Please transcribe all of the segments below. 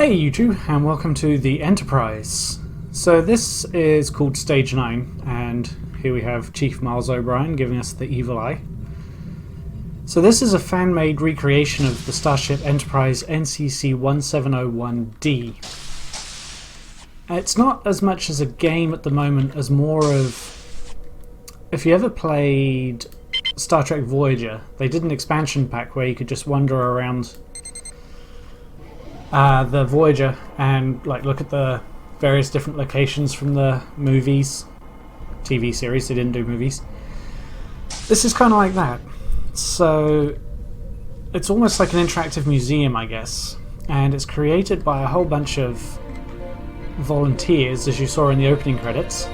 Hey YouTube, and welcome to the Enterprise. So this is called Stage 9, and here we have Chief Miles O'Brien giving us the evil eye. So this is a fan-made recreation of the Starship Enterprise NCC 1701D. It's not as much as a game at the moment as more of... If you ever played Star Trek Voyager, they did an expansion pack where you could just wander around the Voyager and look at the various different locations from the movies, TV series. They didn't do movies. This is kind of like that. So it's almost like an interactive museum, I guess, and it's created by a whole bunch of volunteers, as you saw in the opening credits,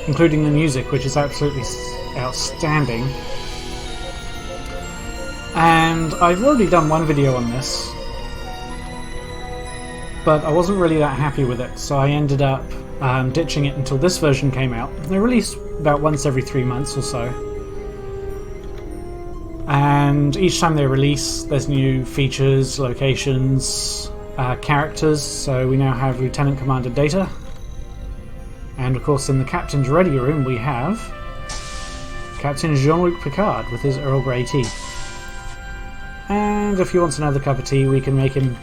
including the music, which is absolutely outstanding. And I've already done one video on this, but I wasn't really that happy with it, so I ended up ditching it until this version came out. They release about once every 3 months or so, and each time they release there's new features, locations, characters. So we now have Lieutenant Commander Data, and of course in the Captain's Ready Room we have Captain Jean-Luc Picard with his Earl Grey tea. And if he wants another cup of tea, we can make him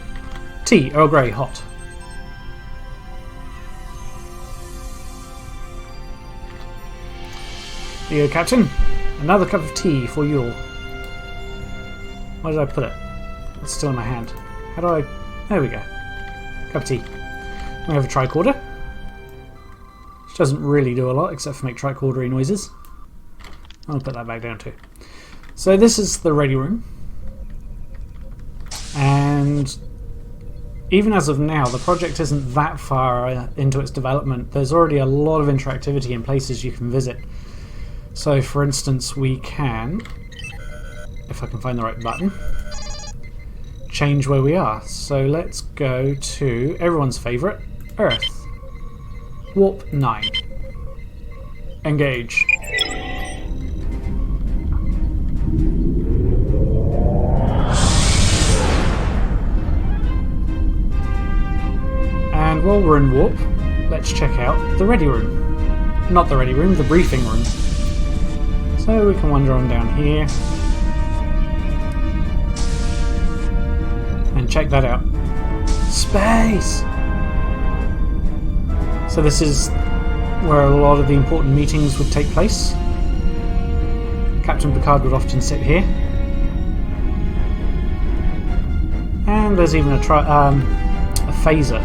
tea, Earl Grey, hot. Here you go, Captain. Another cup of tea for you all. Where did I put it? It's still in my hand. How do I... There we go. Cup of tea. We have a tricorder, which doesn't really do a lot except for make tricordery noises. I'll put that back down too. So this is the ready room. And even as of now, the project isn't that far into its development. There's already a lot of interactivity in places you can visit. So for instance, we can, if I can find the right button, change where we are. So let's go to everyone's favourite, Earth. Warp 9. Engage. And while we're in warp, let's check out the ready room. Not the ready room, the briefing room. So we can wander on down here and check that out. Space! So this is where a lot of the important meetings would take place. Captain Picard would often sit here. And there's even a phaser.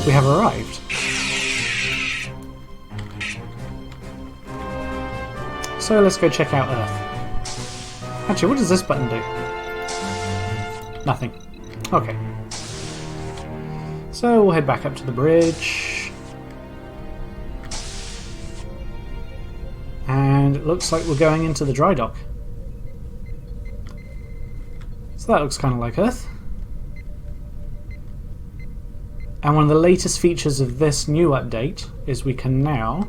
We have arrived. So let's go check out Earth. Actually, what does this button do? Nothing. Okay. So we'll head back up to the bridge. And it looks like we're going into the dry dock. So that looks kind of like Earth. And one of the latest features of this new update is we can now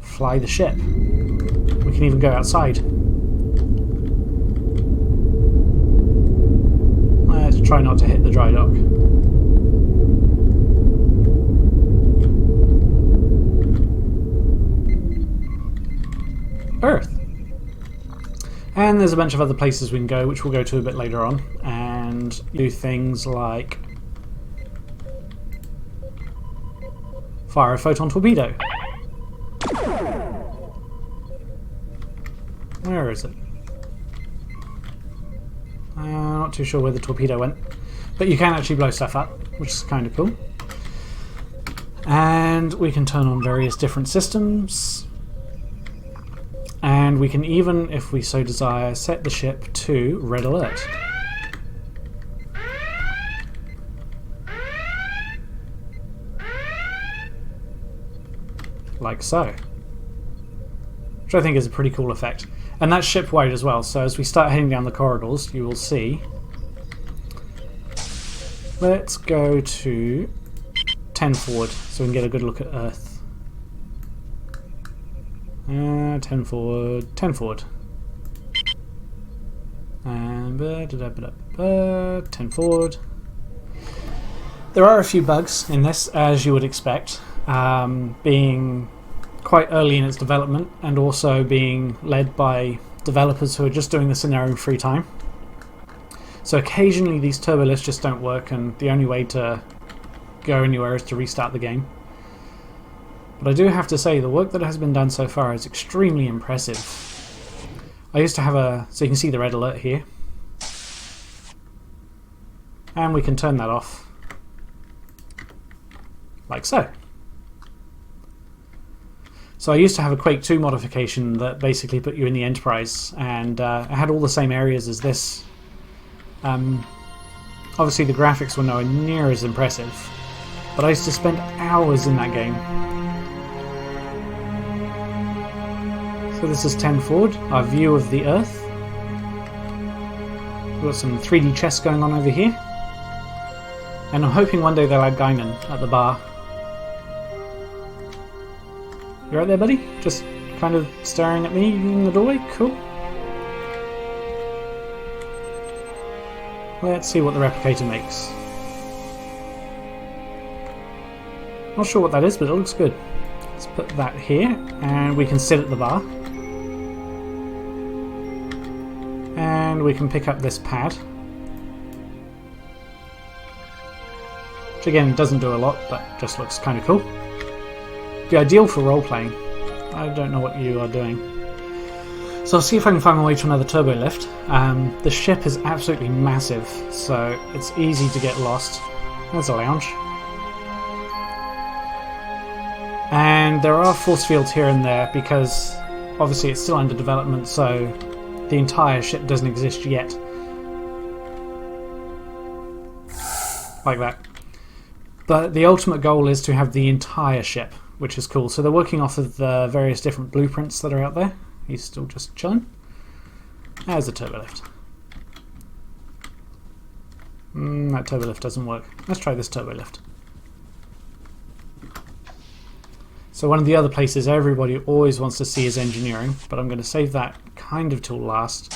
fly the ship. We can even go outside. Let's try not to hit the dry dock. Earth. And there's a bunch of other places we can go, which we'll go to a bit later on, and do things like fire a photon torpedo. Where is it? Not too sure where the torpedo went, but you can actually blow stuff up, which is kind of cool. And we can turn on various different systems. And we can even, if we so desire, set the ship to red alert. Like so. Which I think is a pretty cool effect. And that's ship-wide as well, so as we start heading down the corridors, you will see. Let's go to 10 forward, so we can get a good look at Earth. 10 forward, 10 forward. And 10 forward. There are a few bugs in this, as you would expect, being quite early in its development and also being led by developers who are just doing this in their own free time. So occasionally these turbo lifts just don't work, and the only way to go anywhere is to restart the game. But I do have to say, the work that has been done so far is extremely impressive. I used to have a... so you can see the red alert here. And we can turn that off. Like so. So I used to have a Quake 2 modification that basically put you in the Enterprise, and it had all the same areas as this. Obviously the graphics were nowhere near as impressive, but I used to spend hours in that game. So this is 10 forward, our view of the Earth. We've got some 3D chess going on over here. And I'm hoping one day they'll add Guinan at the bar. You right there, buddy? Just kind of staring at me in the doorway? Cool. Let's see what the replicator makes. Not sure what that is, but it looks good. Let's put that here, and we can sit at the bar. And we can pick up this pad. Which again doesn't do a lot, but just looks kind of cool. Be ideal for role-playing. I don't know what you are doing. So I'll see if I can find my way to another turbo lift. The ship is absolutely massive, so it's easy to get lost. There's a lounge. And there are force fields here and there because obviously it's still under development, so the entire ship doesn't exist yet. Like that. But the ultimate goal is to have the entire ship, which is cool. So they're working off of the various different blueprints that are out there. He's still just chilling. There's the turbo lift. That turbo lift doesn't work. Let's try this turbo lift. So one of the other places everybody always wants to see is engineering, but I'm going to save that kind of till last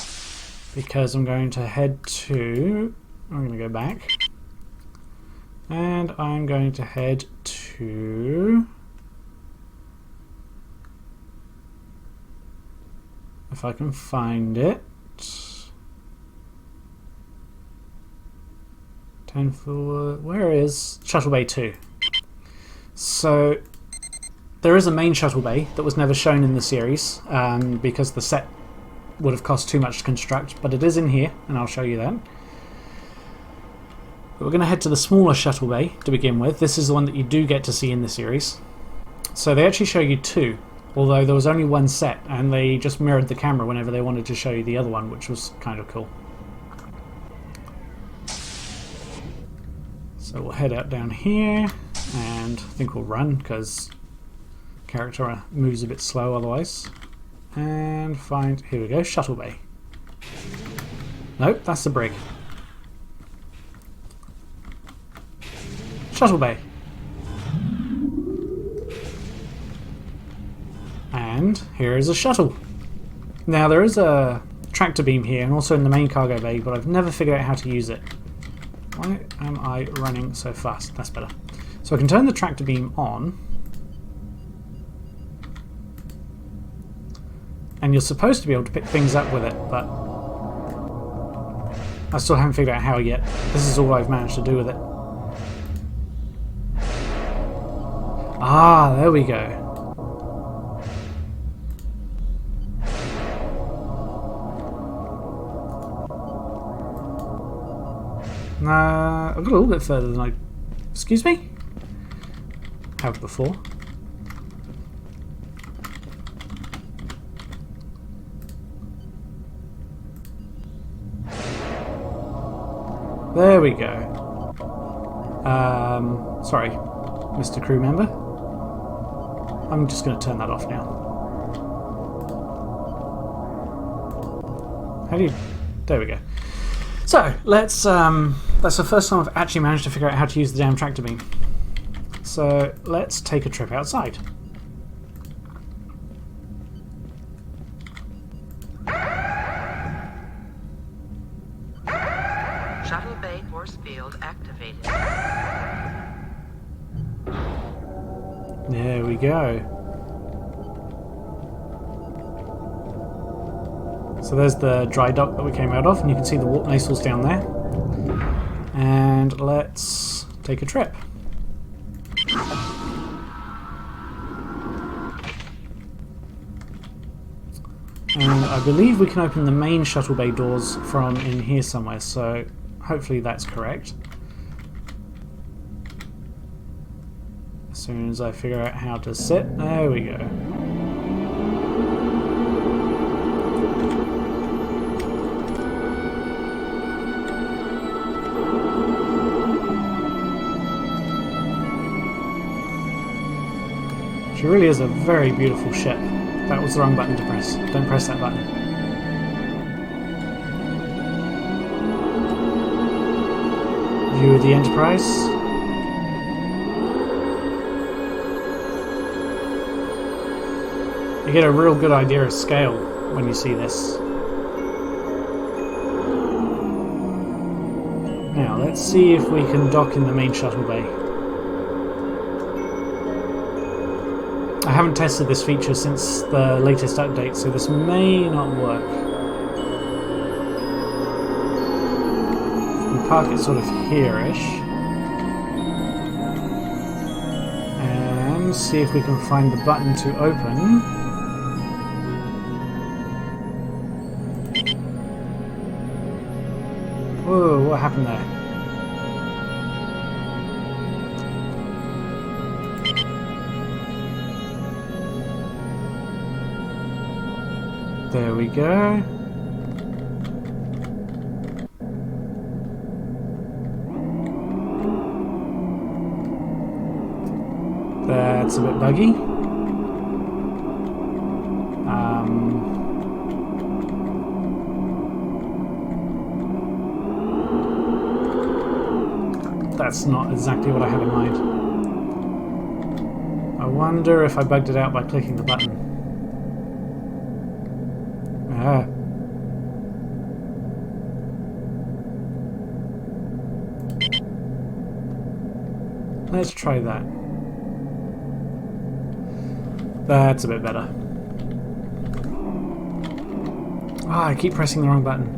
because I'm going to head to... I'm going to go back. And I'm going to head to... if I can find it. 10 forward. Where is Shuttle Bay 2? So there is a main Shuttle Bay that was never shown in the series because the set would have cost too much to construct, but it is in here, and I'll show you that. But we're going to head to the smaller Shuttle Bay to begin with. This is the one that you do get to see in the series. So they actually show you two, although there was only one set, and they just mirrored the camera whenever they wanted to show you the other one, which was kind of cool. So we'll head out down here, and I think we'll run, because character moves a bit slow otherwise. And find, here we go, Shuttle Bay. Nope, that's the brig. Shuttle Bay. And here is a shuttle. Now there is a tractor beam here and also in the main cargo bay, but I've never figured out how to use it. Why am I running so fast? That's better. So I can turn the tractor beam on. And you're supposed to be able to pick things up with it, but I still haven't figured out how yet. This is all I've managed to do with it. Ah, there we go. I've got a little bit further than I... Excuse me? Have before. There we go. Sorry, Mr. Crew Member. I'm just going to turn that off now. How do you... There we go. So, let's... that's the first time I've actually managed to figure out how to use the damn tractor beam. So, let's take a trip outside. Shuttle bay force field activated. There we go. So there's the dry dock that we came out of, and you can see the warp nacelles down there. And let's take a trip. And I believe we can open the main shuttle bay doors from in here somewhere, so hopefully that's correct. As soon as I figure out how to sit, there we go. She really is a very beautiful ship. That was the wrong button to press. Don't press that button. View of the Enterprise. You get a real good idea of scale when you see this. Now, let's see if we can dock in the main shuttle bay. I haven't tested this feature since the latest update, so this may not work. We park it sort of here-ish. And see if we can find the button to open. Whoa, what happened there? There we go. That's a bit buggy. That's not exactly what I had in mind. I wonder if I bugged it out by clicking the button. Let's try that. That's a bit better. I keep pressing the wrong button.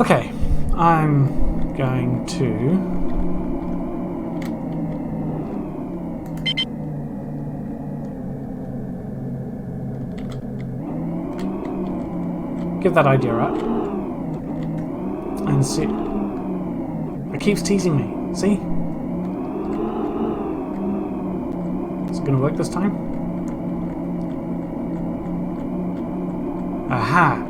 Okay, I'm going to... give that idea up. And see... it keeps teasing me. See? Is it going to work this time? Aha!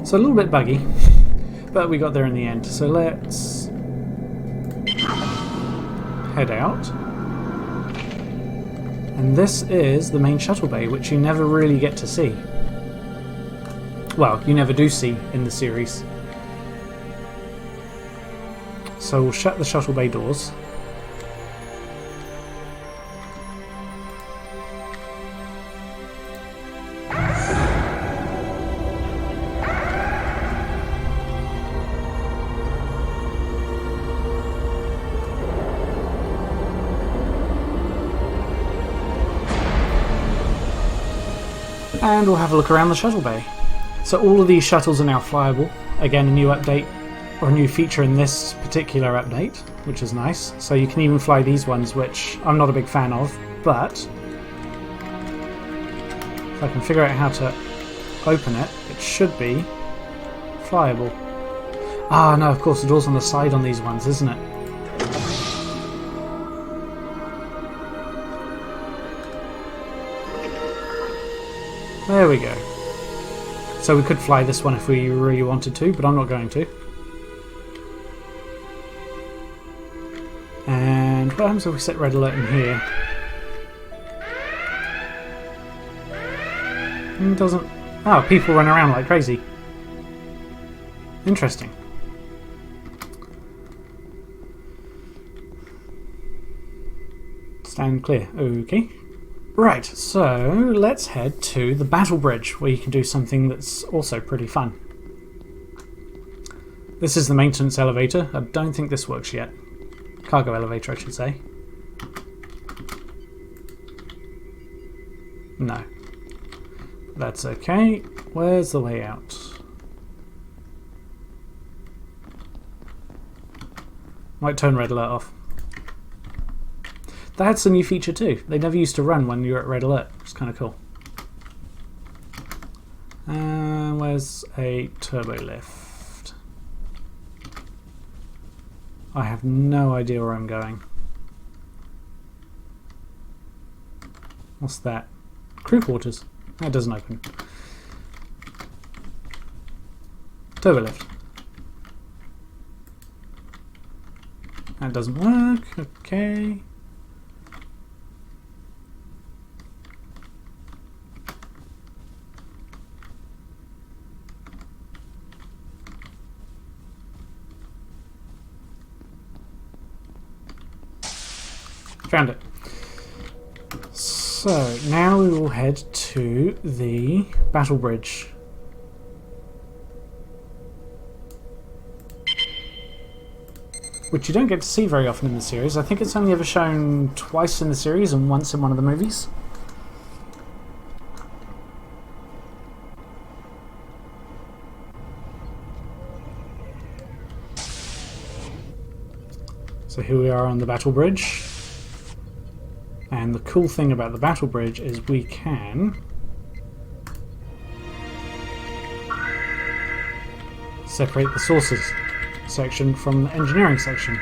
So a little bit buggy, but we got there in the end. So let's head out. And this is the main shuttle bay, which you never really get to see. Well, you never do see in the series. So we'll shut the shuttle bay doors. And we'll have a look around the shuttle bay. So all of these shuttles are now flyable. Again, a new update, or a new feature in this particular update, which is nice. So you can even fly these ones, which I'm not a big fan of, but if I can figure out how to open it, it should be flyable. Ah, no, of course, the door's on the side on these ones, isn't it? There we go. So we could fly this one if we really wanted to, but I'm not going to. And what happens if we set red alert in here? It doesn't... oh, people run around like crazy. Interesting. Stand clear. Okay. Right, so let's head to the battle bridge where you can do something that's also pretty fun. This is the maintenance elevator. I don't think this works yet. Cargo elevator, I should say. No. That's okay. Where's the way out? Might turn red alert off. That's a new feature too. They never used to run when you're at red alert. It's kind of cool. Where's a turbo lift? I have no idea where I'm going. What's that? Crew quarters. That doesn't open. Turbo lift. That doesn't work. Okay. Found it. So now we will head to the battle bridge. Which you don't get to see very often in the series. I think it's only ever shown twice in the series and once in one of the movies. So here we are on the battle bridge. And the cool thing about the battle bridge is we can separate the sources section from the engineering section.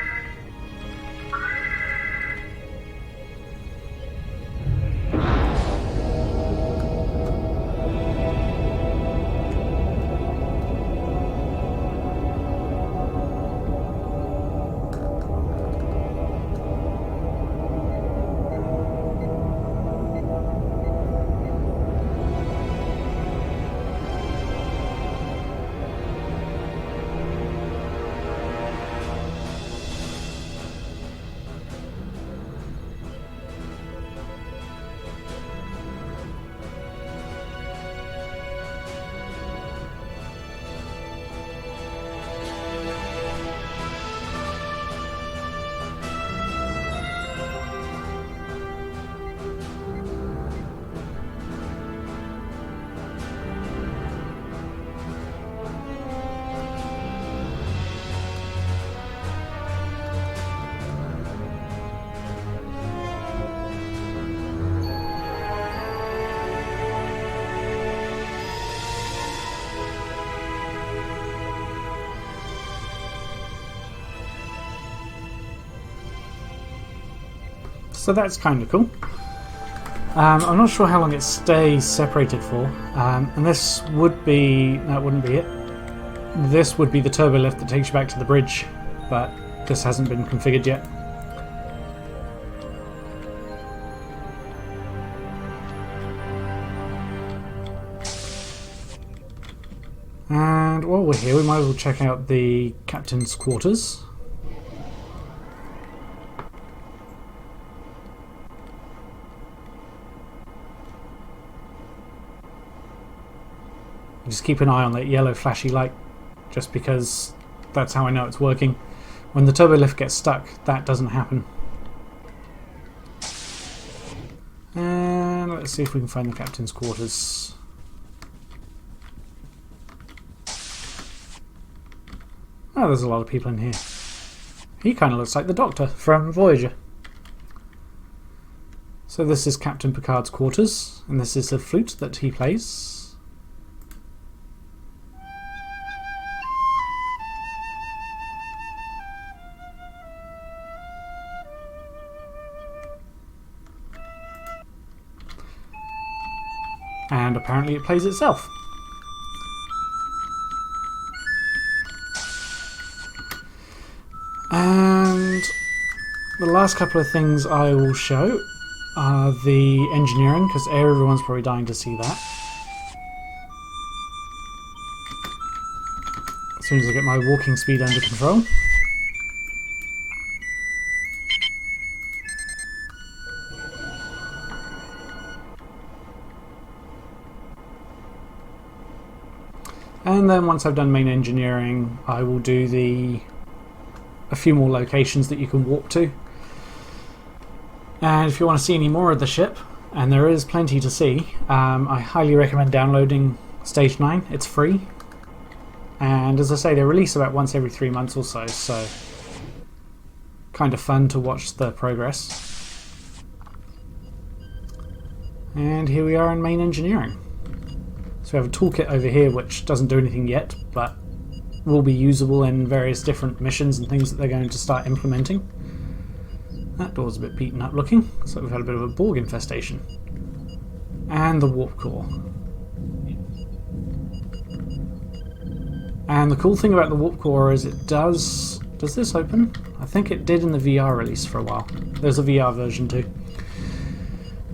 So that's kind of cool. I'm not sure how long it stays separated for. And this would be... that wouldn't be it. This would be the turbo lift that takes you back to the bridge, but this hasn't been configured yet. And while we're here, we might as well check out the captain's quarters. Just keep an eye on that yellow flashy light, just because that's how I know it's working. When the turbo lift gets stuck, that doesn't happen. And let's see if we can find the captain's quarters. Oh, there's a lot of people in here. He kind of looks like the Doctor from Voyager. So this is Captain Picard's quarters, and this is the flute that he plays. And apparently it plays itself. And the last couple of things I will show are the engineering, because everyone's probably dying to see that. As soon as I get my walking speed under control. And then once I've done main engineering, I will do a few more locations that you can warp to. And if you want to see any more of the ship, and there is plenty to see, I highly recommend downloading Stage 9. It's free. And as I say, they release about once every 3 months or so kind of fun to watch the progress. And here we are in main engineering. So we have a toolkit over here which doesn't do anything yet, but will be usable in various different missions and things that they're going to start implementing. That door's a bit beaten up looking, looks like we've had a bit of a Borg infestation. And the warp core. And the cool thing about the warp core is it does this open? I think it did in the VR release for a while. There's a VR version too.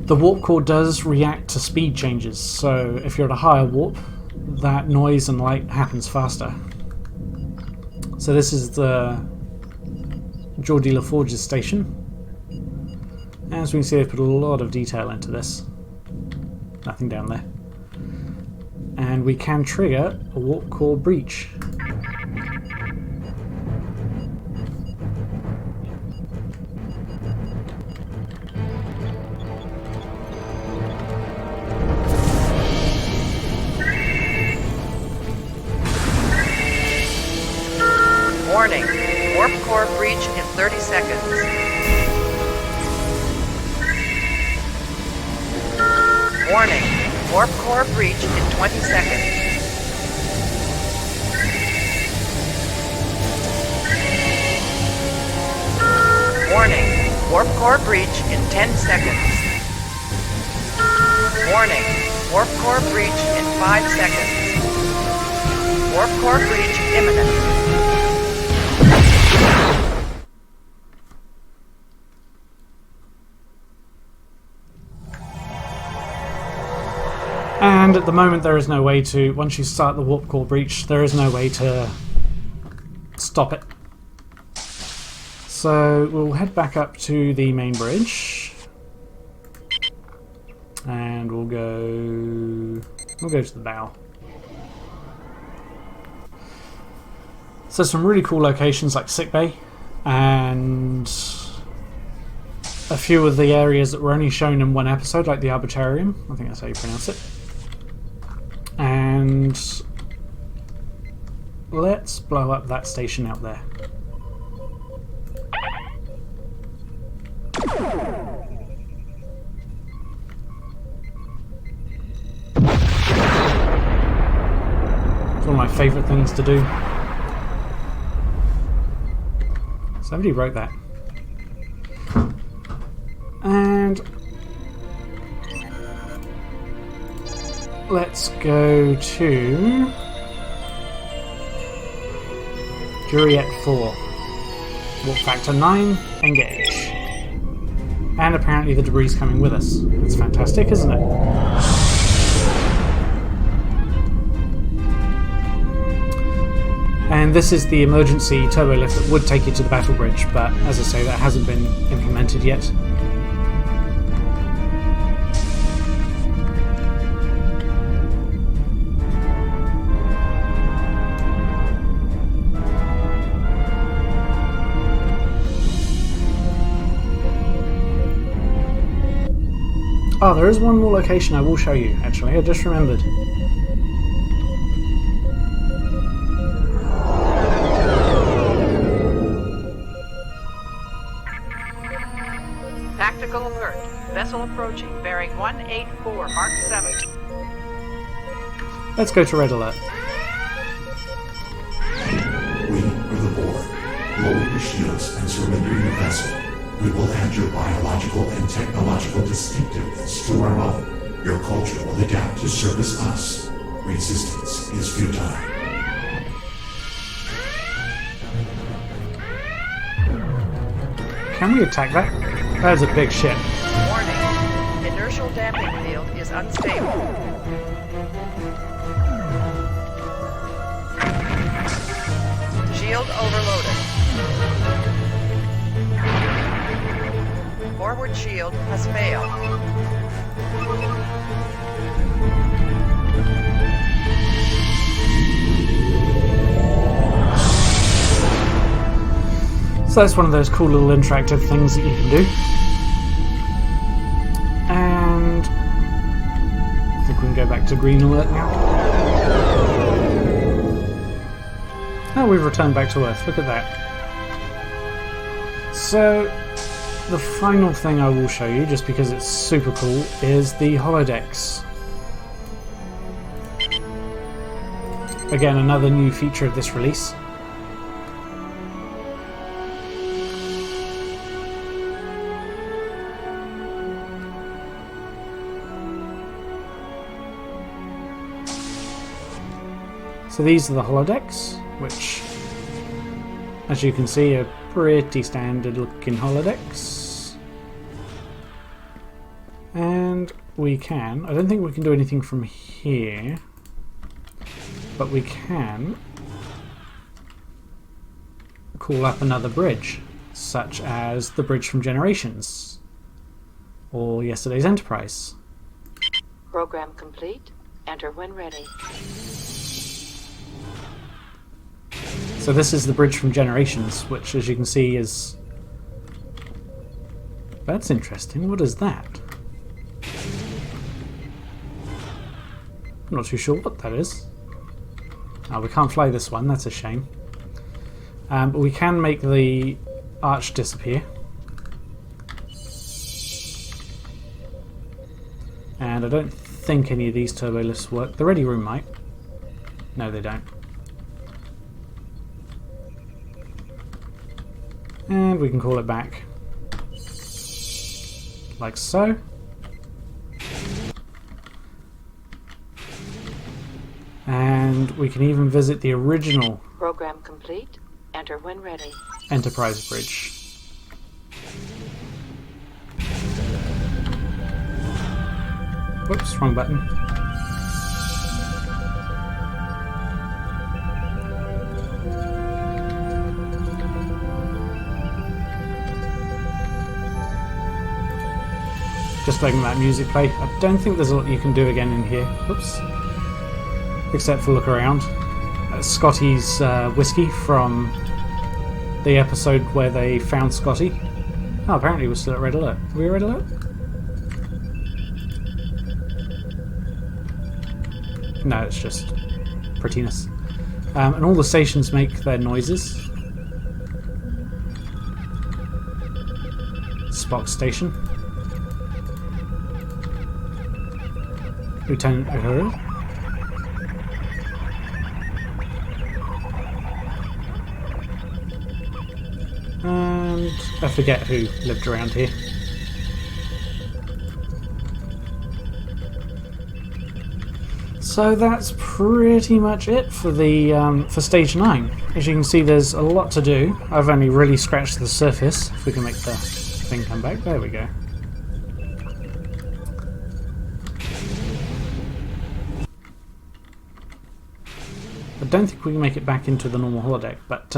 The warp core does react to speed changes, so if you're at a higher warp, that noise and light happens faster. So this is the Geordi LaForge's station. As we can see, they've put a lot of detail into this. Nothing down there. And we can trigger a warp core breach. Warning. Warp core breach in 30 seconds. Warning. Warp core breach in 20 seconds. Warning. Warp core breach in 10 seconds. Warning. Warp core breach in 5 seconds. Warp core breach imminent. And at the moment there is no way to, once you start the warp core breach, there is no way to stop it. So we'll head back up to the main bridge. And we'll go to the bow. So some really cool locations like sickbay and a few of the areas that were only shown in one episode, like the Arbitrarium. I think that's how you pronounce it. And let's blow up that station out there. It's one of my favourite things to do. Somebody wrote that. And let's go to Juriet 4. Warp factor 9, engage. And apparently the debris is coming with us. That's fantastic, isn't it? And this is the emergency turbo lift that would take you to the battle bridge, but as I say, that hasn't been implemented yet. Oh, there is one more location I will show you, actually. I just remembered. Tactical alert. Vessel approaching, bearing 184, Mark 7. Let's go to red alert. We are the Borg. Lower your shields and surrender your vessel. We will add your biological and technological distinctiveness to our own. Your culture will adapt to service us. Resistance is futile. Can we attack that? That is a big ship. Warning. Inertial damping field is unstable. Shield overloaded. Forward shield has failed. So that's one of those cool little interactive things that you can do. And I think we can go back to green alert now. Oh, we've returned back to Earth. Look at that. So the final thing I will show you, just because it's super cool, is the holodecks. Again, another new feature of this release. So these are the holodecks, which, as you can see, are pretty standard looking holodecks. And we can, I don't think we can do anything from here, but we can call up another bridge, such as the bridge from Generations, or yesterday's Enterprise. Program complete. Enter when ready. So this is the bridge from Generations, which, as you can see, is... That's interesting. What is that? I'm not too sure what that is. Oh, we can't fly this one. That's a shame. But we can make the arch disappear. And I don't think any of these turbo lifts work. The ready room might. No, they don't. And we can call it back, like so. And we can even visit the original Program complete. Enter when ready. Enterprise bridge. Whoops, wrong button. Just letting that music play. I don't think there's a lot you can do again in here. Oops. Except for look around. Scotty's whiskey from the episode where they found Scotty. Oh, apparently we're still at red alert. Are we at red alert? No, it's just prettiness. And all the stations make their noises. Spock station. Lieutenant Uhura. And I forget who lived around here. So that's pretty much it for the for stage 9. As you can see, there's a lot to do. I've only really scratched the surface. If we can make the thing come back, there we go. I don't think we can make it back into the normal holodeck, but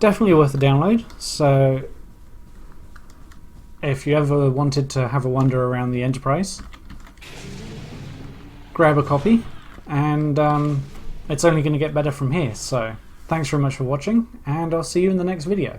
definitely worth a download. So if you ever wanted to have a wander around the Enterprise, grab a copy, and it's only going to get better from here. So thanks very much for watching, and I'll see you in the next video.